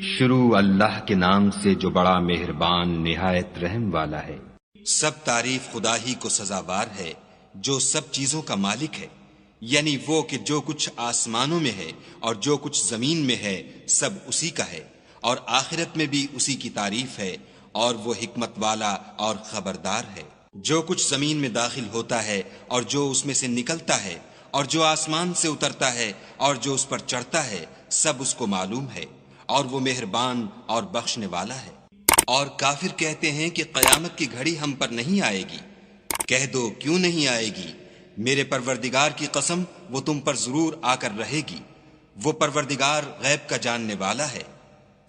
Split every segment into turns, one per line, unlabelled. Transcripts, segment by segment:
شروع اللہ کے نام سے جو بڑا مہربان نہایت رحم والا ہے۔
سب تعریف خدا ہی کو سزاوار ہے جو سب چیزوں کا مالک ہے، یعنی وہ کہ جو کچھ آسمانوں میں ہے اور جو کچھ زمین میں ہے سب اسی کا ہے، اور آخرت میں بھی اسی کی تعریف ہے، اور وہ حکمت والا اور خبردار ہے۔ جو کچھ زمین میں داخل ہوتا ہے اور جو اس میں سے نکلتا ہے اور جو آسمان سے اترتا ہے اور جو اس پر چڑھتا ہے سب اس کو معلوم ہے، اور وہ مہربان اور بخشنے والا ہے۔ اور کافر کہتے ہیں کہ قیامت کی گھڑی ہم پر نہیں آئے گی۔ کہہ دو کیوں نہیں آئے گی؟ میرے پروردگار کی قسم وہ تم پر ضرور آ کر رہے گی۔ وہ پروردگار غیب کا جاننے والا ہے،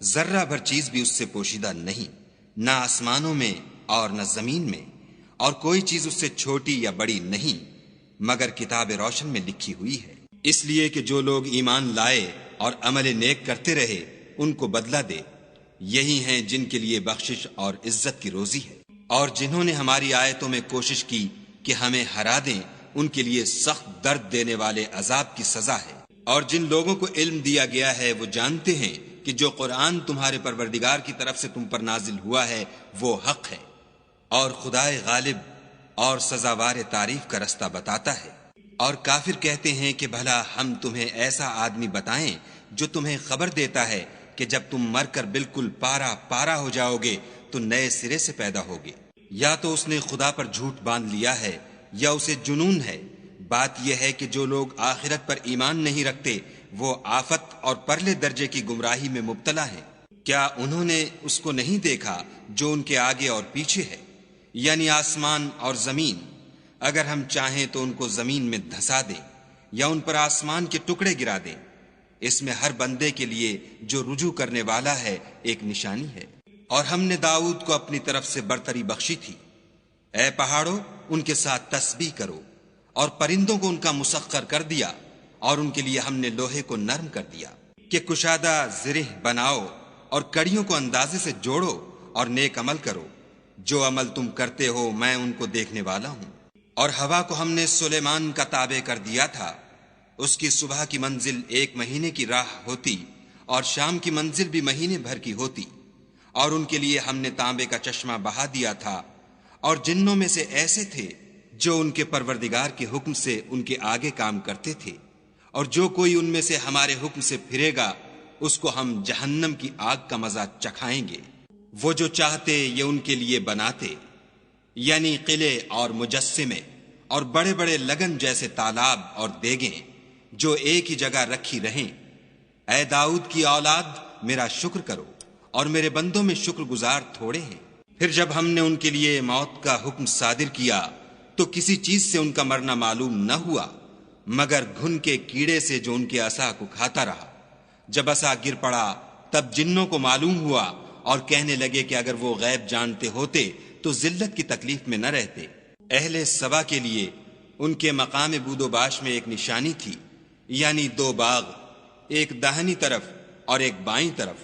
ذرہ بھر چیز بھی اس سے پوشیدہ نہیں، نہ آسمانوں میں اور نہ زمین میں، اور کوئی چیز اس سے چھوٹی یا بڑی نہیں مگر کتاب روشن میں لکھی ہوئی ہے۔ اس لیے کہ جو لوگ ایمان لائے اور عمل نیک کرتے رہے ان کو بدلہ دے، یہی ہیں جن کے لیے بخشش اور عزت کی روزی ہے۔ اور جنہوں نے ہماری آیتوں میں کوشش کی کہ ہمیں ہرا دیں ان کے لیے سخت درد دینے والے عذاب کی سزا ہے۔ اور جن لوگوں کو علم دیا گیا ہے وہ جانتے ہیں کہ جو قرآن تمہارے پروردگار کی طرف سے تم پر نازل ہوا ہے وہ حق ہے، اور خدائے غالب اور سزاوار تعریف کا رستہ بتاتا ہے۔ اور کافر کہتے ہیں کہ بھلا ہم تمہیں ایسا آدمی بتائیں جو تمہیں خبر دیتا ہے کہ جب تم مر کر بالکل پارا پارا ہو جاؤ گے تو نئے سرے سے پیدا ہوگے۔ یا تو اس نے خدا پر جھوٹ باندھ لیا ہے یا اسے جنون ہے۔ بات یہ ہے کہ جو لوگ آخرت پر ایمان نہیں رکھتے وہ آفت اور پرلے درجے کی گمراہی میں مبتلا ہیں۔ کیا انہوں نے اس کو نہیں دیکھا جو ان کے آگے اور پیچھے ہے، یعنی آسمان اور زمین؟ اگر ہم چاہیں تو ان کو زمین میں دھسا دیں یا ان پر آسمان کے ٹکڑے گرا دیں۔ اس میں ہر بندے کے لیے جو رجوع کرنے والا ہے ایک نشانی ہے۔ اور ہم نے داؤد کو اپنی طرف سے برتری بخشی تھی۔ اے پہاڑوں ان کے ساتھ تسبیح کرو، اور پرندوں کو ان کا مسخر کر دیا، اور ان کے لیے ہم نے لوہے کو نرم کر دیا کہ کشادہ زرہ بناؤ، اور کڑیوں کو اندازے سے جوڑو اور نیک عمل کرو۔ جو عمل تم کرتے ہو میں ان کو دیکھنے والا ہوں۔ اور ہوا کو ہم نے سلیمان کا تابع کر دیا تھا، اس کی صبح کی منزل 1 مہینے کی راہ ہوتی اور شام کی منزل بھی مہینے بھر کی ہوتی۔ اور ان کے لیے ہم نے تانبے کا چشمہ بہا دیا تھا، اور جنوں میں سے ایسے تھے جو ان کے پروردگار کے حکم سے ان کے آگے کام کرتے تھے، اور جو کوئی ان میں سے ہمارے حکم سے پھرے گا اس کو ہم جہنم کی آگ کا مزہ چکھائیں گے۔ وہ جو چاہتے یہ ان کے لیے بناتے، یعنی قلعے اور مجسمے اور بڑے بڑے لگن جیسے تالاب اور دیگیں جو ایک ہی جگہ رکھی رہیں۔ اے داؤد کی اولاد میرا شکر کرو، اور میرے بندوں میں شکر گزار تھوڑے ہیں۔ پھر جب ہم نے ان کے لیے موت کا حکم صادر کیا تو کسی چیز سے ان کا مرنا معلوم نہ ہوا مگر گھن کے کیڑے سے جو ان کے عصا کو کھاتا رہا۔ جب عصا گر پڑا تب جنوں کو معلوم ہوا اور کہنے لگے کہ اگر وہ غیب جانتے ہوتے تو ذلت کی تکلیف میں نہ رہتے۔ اہل سبا کے لیے ان کے مقام بود و باش میں ایک نشانی تھی، یعنی 2 باغ، ایک داہنی طرف اور ایک بائیں طرف۔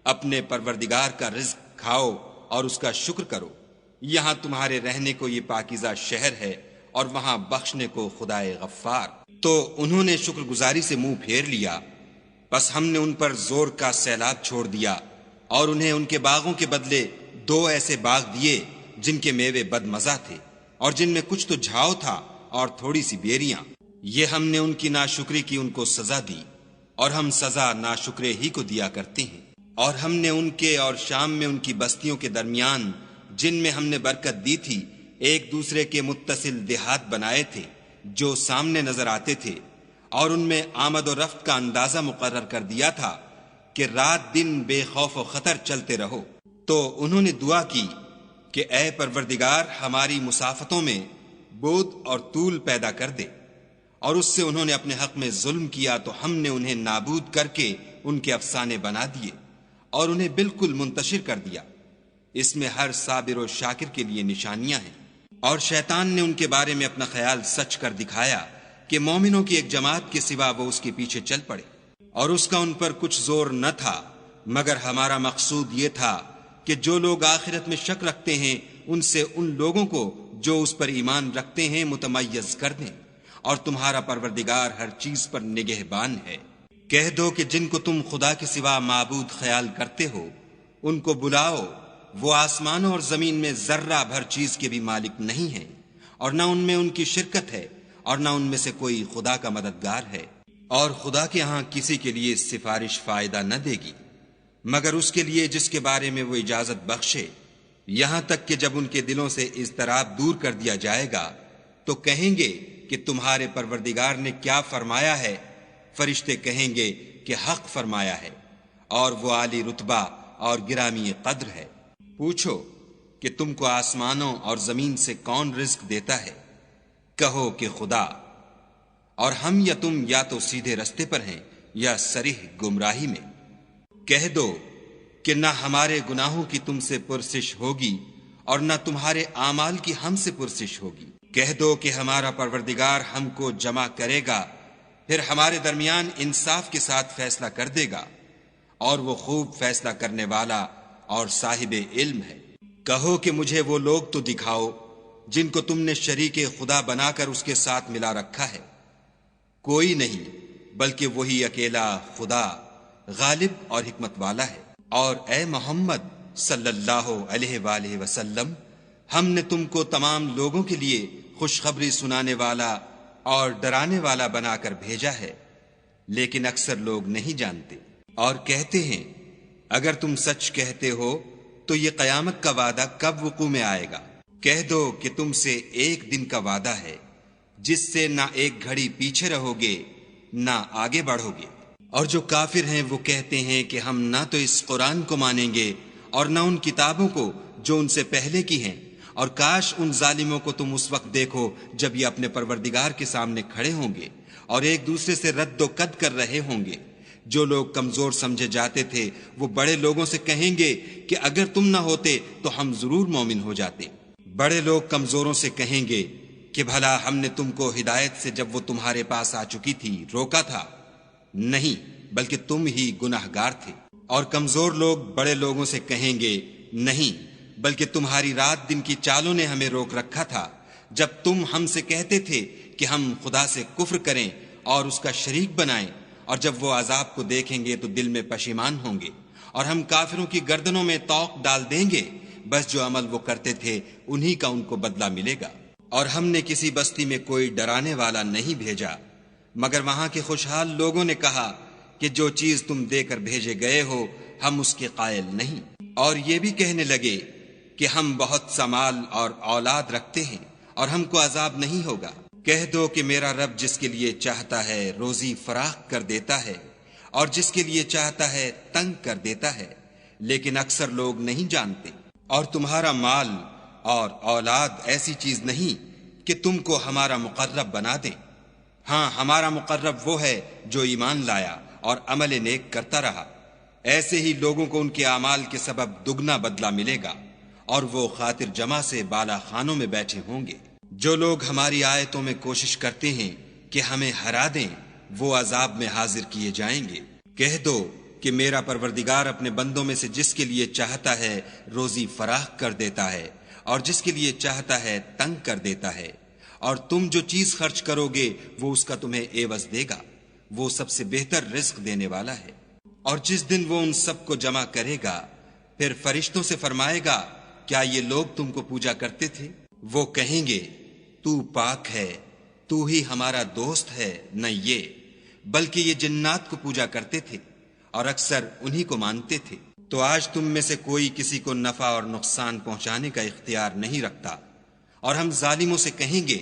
اپنے پروردگار کا رزق کھاؤ اور اس کا شکر کرو۔ یہاں تمہارے رہنے کو یہ پاکیزہ شہر ہے، اور وہاں بخشنے کو خدائے غفار۔ تو انہوں نے شکر گزاری سے منہ پھیر لیا، بس ہم نے ان پر زور کا سیلاب چھوڑ دیا، اور انہیں ان کے باغوں کے بدلے 2 ایسے باغ دیے جن کے میوے بد مزہ تھے، اور جن میں کچھ تو جھاؤ تھا اور تھوڑی سی بیریاں۔ یہ ہم نے ان کی ناشکری کی ان کو سزا دی، اور ہم سزا ناشکرے ہی کو دیا کرتے ہیں۔ اور ہم نے ان کے اور شام میں ان کی بستیوں کے درمیان جن میں ہم نے برکت دی تھی ایک دوسرے کے متصل دیہات بنائے تھے جو سامنے نظر آتے تھے، اور ان میں آمد و رفت کا اندازہ مقرر کر دیا تھا کہ رات دن بے خوف و خطر چلتے رہو۔ تو انہوں نے دعا کی کہ اے پروردگار ہماری مسافتوں میں بود اور طول پیدا کر دے، اور اس سے انہوں نے اپنے حق میں ظلم کیا تو ہم نے انہیں نابود کر کے ان کے افسانے بنا دیے اور انہیں بالکل منتشر کر دیا۔ اس میں ہر صابر و شاکر کے لیے نشانیاں ہیں۔ اور شیطان نے ان کے بارے میں اپنا خیال سچ کر دکھایا کہ مومنوں کی ایک جماعت کے سوا وہ اس کے پیچھے چل پڑے، اور اس کا ان پر کچھ زور نہ تھا مگر ہمارا مقصود یہ تھا کہ جو لوگ آخرت میں شک رکھتے ہیں ان سے ان لوگوں کو جو اس پر ایمان رکھتے ہیں متمیز کر دیں، اور تمہارا پروردگار ہر چیز پر نگہبان ہے۔ کہہ دو کہ جن کو تم خدا کے سوا معبود خیال کرتے ہو ان کو بلاؤ، وہ آسمانوں اور زمین میں ذرہ بھر چیز کے بھی مالک نہیں ہیں، اور نہ ان میں ان کی شرکت ہے، اور نہ ان میں سے کوئی خدا کا مددگار ہے، اور خدا کے ہاں کسی کے لیے سفارش فائدہ نہ دے گی مگر اس کے لیے جس کے بارے میں وہ اجازت بخشے، یہاں تک کہ جب ان کے دلوں سے اضطراب دور کر دیا جائے گا تو کہیں گے کہ تمہارے پروردگار نے کیا فرمایا ہے؟ فرشتے کہیں گے کہ حق فرمایا ہے، اور وہ عالی رتبہ اور گرامی قدر ہے۔ پوچھو کہ تم کو آسمانوں اور زمین سے کون رزق دیتا ہے؟ کہو کہ خدا، اور ہم یا تم یا تو سیدھے رستے پر ہیں یا صریح گمراہی میں۔ کہہ دو کہ نہ ہمارے گناہوں کی تم سے پرسش ہوگی اور نہ تمہارے اعمال کی ہم سے پرسش ہوگی۔ کہہ دو کہ ہمارا پروردگار ہم کو جمع کرے گا، پھر ہمارے درمیان انصاف کے ساتھ فیصلہ کر دے گا، اور وہ خوب فیصلہ کرنے والا اور صاحب علم ہے۔ کہو کہ مجھے وہ لوگ تو دکھاؤ جن کو تم نے شریک خدا بنا کر اس کے ساتھ ملا رکھا ہے۔ کوئی نہیں بلکہ وہی اکیلا خدا غالب اور حکمت والا ہے۔ اور اے محمد صلی اللہ علیہ وآلہ وسلم، ہم نے تم کو تمام لوگوں کے لیے خوشخبری سنانے والا اور ڈرانے والا بنا کر بھیجا ہے، لیکن اکثر لوگ نہیں جانتے۔ اور کہتے ہیں اگر تم سچ کہتے ہو تو یہ قیامت کا وعدہ کب وقوع میں آئے گا؟ کہہ دو کہ تم سے ایک دن کا وعدہ ہے جس سے نہ ایک گھڑی پیچھے رہو گے نہ آگے بڑھو گے۔ اور جو کافر ہیں وہ کہتے ہیں کہ ہم نہ تو اس قرآن کو مانیں گے اور نہ ان کتابوں کو جو ان سے پہلے کی ہیں، اور کاش ان ظالموں کو تم اس وقت دیکھو جب یہ اپنے پروردگار کے سامنے کھڑے ہوں گے اور ایک دوسرے سے رد و قد کر رہے ہوں گے۔ جو لوگ کمزور سمجھے جاتے تھے وہ بڑے لوگوں سے کہیں گے کہ اگر تم نہ ہوتے تو ہم ضرور مومن ہو جاتے۔ بڑے لوگ کمزوروں سے کہیں گے کہ بھلا ہم نے تم کو ہدایت سے جب وہ تمہارے پاس آ چکی تھی روکا تھا؟ نہیں، بلکہ تم ہی گناہگار تھے۔ اور کمزور لوگ بڑے لوگوں سے کہیں گے نہیں، بلکہ تمہاری رات دن کی چالوں نے ہمیں روک رکھا تھا جب تم ہم سے کہتے تھے کہ ہم خدا سے کفر کریں اور اس کا شریک بنائیں، اور جب وہ عذاب کو دیکھیں گے تو دل میں پشیمان ہوں گے، اور ہم کافروں کی گردنوں میں طوق ڈال دیں گے، بس جو عمل وہ کرتے تھے انہی کا ان کو بدلہ ملے گا۔ اور ہم نے کسی بستی میں کوئی ڈرانے والا نہیں بھیجا مگر وہاں کے خوشحال لوگوں نے کہا کہ جو چیز تم دے کر بھیجے گئے ہو ہم اس کے قائل نہیں، اور یہ بھی کہنے لگے کہ ہم بہت سا مال اور اولاد رکھتے ہیں اور ہم کو عذاب نہیں ہوگا۔ کہہ دو کہ میرا رب جس کے لیے چاہتا ہے روزی فراخ کر دیتا ہے اور جس کے لیے چاہتا ہے تنگ کر دیتا ہے، لیکن اکثر لوگ نہیں جانتے۔ اور تمہارا مال اور اولاد ایسی چیز نہیں کہ تم کو ہمارا مقرب بنا دیں، ہاں ہمارا مقرب وہ ہے جو ایمان لایا اور عمل نیک کرتا رہا۔ ایسے ہی لوگوں کو ان کے اعمال کے سبب دگنا بدلہ ملے گا، اور وہ خاطر جمع سے بالا خانوں میں بیٹھے ہوں گے۔ جو لوگ ہماری آیتوں میں کوشش کرتے ہیں کہ ہمیں ہرا دیں وہ عذاب میں حاضر کیے جائیں گے۔ کہہ دو کہ میرا پروردگار اپنے بندوں میں سے جس کے لیے چاہتا ہے روزی فراخ کر دیتا ہے اور جس کے لیے چاہتا ہے تنگ کر دیتا ہے، اور تم جو چیز خرچ کرو گے وہ اس کا تمہیں عوض دے گا، وہ سب سے بہتر رزق دینے والا ہے۔ اور جس دن وہ ان سب کو جمع کرے گا پھر فرشتوں سے فرمائے گا کیا یہ لوگ تم کو پوجا کرتے تھے؟ وہ کہیں گے تو پاک ہے، تو ہی ہمارا دوست ہے، نہ یہ بلکہ یہ جنات کو پوجا کرتے تھے اور اکثر انہی کو مانتے تھے۔ تو آج تم میں سے کوئی کسی کو نفع اور نقصان پہنچانے کا اختیار نہیں رکھتا، اور ہم ظالموں سے کہیں گے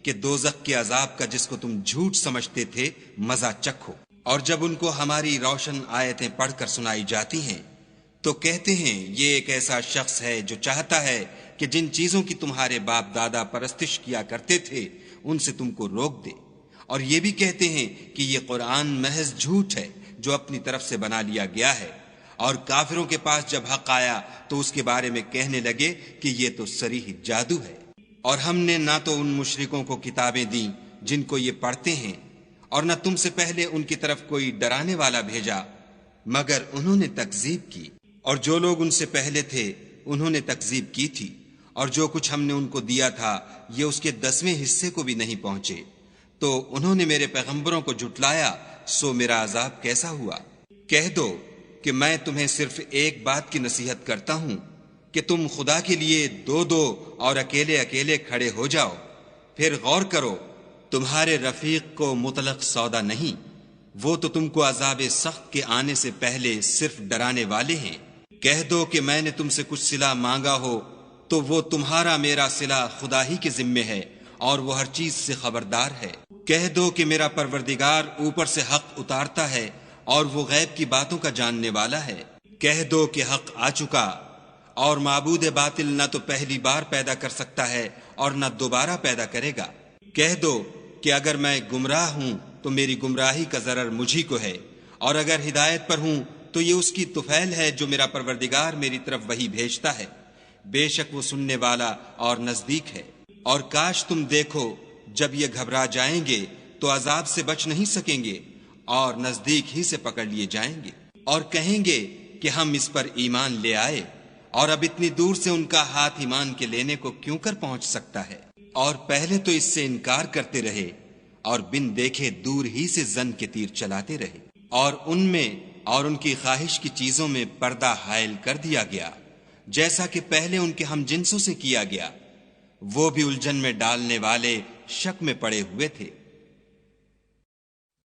کہ دوزخ کے عذاب کا جس کو تم جھوٹ سمجھتے تھے مزہ چکھو۔ اور جب ان کو ہماری روشن آیتیں پڑھ کر سنائی جاتی ہیں تو کہتے ہیں یہ ایک ایسا شخص ہے جو چاہتا ہے کہ جن چیزوں کی تمہارے باپ دادا پرستش کیا کرتے تھے ان سے تم کو روک دے، اور یہ بھی کہتے ہیں کہ یہ قرآن محض جھوٹ ہے جو اپنی طرف سے بنا لیا گیا ہے۔ اور کافروں کے پاس جب حق آیا تو اس کے بارے میں کہنے لگے کہ یہ تو صریح جادو ہے۔ اور ہم نے نہ تو ان مشرکوں کو کتابیں دیں جن کو یہ پڑھتے ہیں، اور نہ تم سے پہلے ان کی طرف کوئی ڈرانے والا بھیجا مگر انہوں نے تکذیب کی، اور جو لوگ ان سے پہلے تھے انہوں نے تکذیب کی تھی، اور جو کچھ ہم نے ان کو دیا تھا یہ اس کے 10ویں حصے کو بھی نہیں پہنچے۔ تو انہوں نے میرے پیغمبروں کو جھٹلایا سو میرا عذاب کیسا ہوا۔ کہہ دو کہ میں تمہیں صرف ایک بات کی نصیحت کرتا ہوں کہ تم خدا کے لیے دو دو اور اکیلے اکیلے کھڑے ہو جاؤ، پھر غور کرو، تمہارے رفیق کو مطلق سودا نہیں، وہ تو تم کو عذاب سخت کے آنے سے پہلے صرف ڈرانے والے ہیں۔ کہہ دو کہ میں نے تم سے کچھ صلہ مانگا ہو تو وہ تمہارا میرا صلہ خدا ہی کے ذمے ہے اور وہ ہر چیز سے خبردار ہے۔ کہہ دو کہ میرا پروردگار اوپر سے حق اتارتا ہے اور وہ غیب کی باتوں کا جاننے والا ہے۔ کہہ دو کہ حق آ چکا اور معبود باطل نہ تو پہلی بار پیدا کر سکتا ہے اور نہ دوبارہ پیدا کرے گا۔ کہہ دو کہ اگر میں گمراہ ہوں تو میری گمراہی کا ضرر مجھی کو ہے، اور اگر ہدایت پر ہوں تو یہ اس کی طفیل ہے جو میرا پروردگار میری طرف وحی بھیجتا ہے، بے شک وہ سننے والا اور نزدیک ہے۔ اور کاش تم دیکھو جب یہ گھبرا جائیں گے تو عذاب سے بچ نہیں سکیں گے اور نزدیک ہی سے پکڑ لیے جائیں گے، اور کہیں گے کہ ہم اس پر ایمان لے آئے، اور اب اتنی دور سے ان کا ہاتھ ایمان کے لینے کو کیوں کر پہنچ سکتا ہے؟ اور پہلے تو اس سے انکار کرتے رہے اور بن دیکھے دور ہی سے زن کے تیر چلاتے رہے، اور ان میں اور ان کی خواہش کی چیزوں میں پردہ حائل کر دیا گیا، جیسا کہ پہلے ان کے ہم جنسوں سے کیا گیا، وہ بھی الجھن میں ڈالنے والے شک میں پڑے ہوئے تھے۔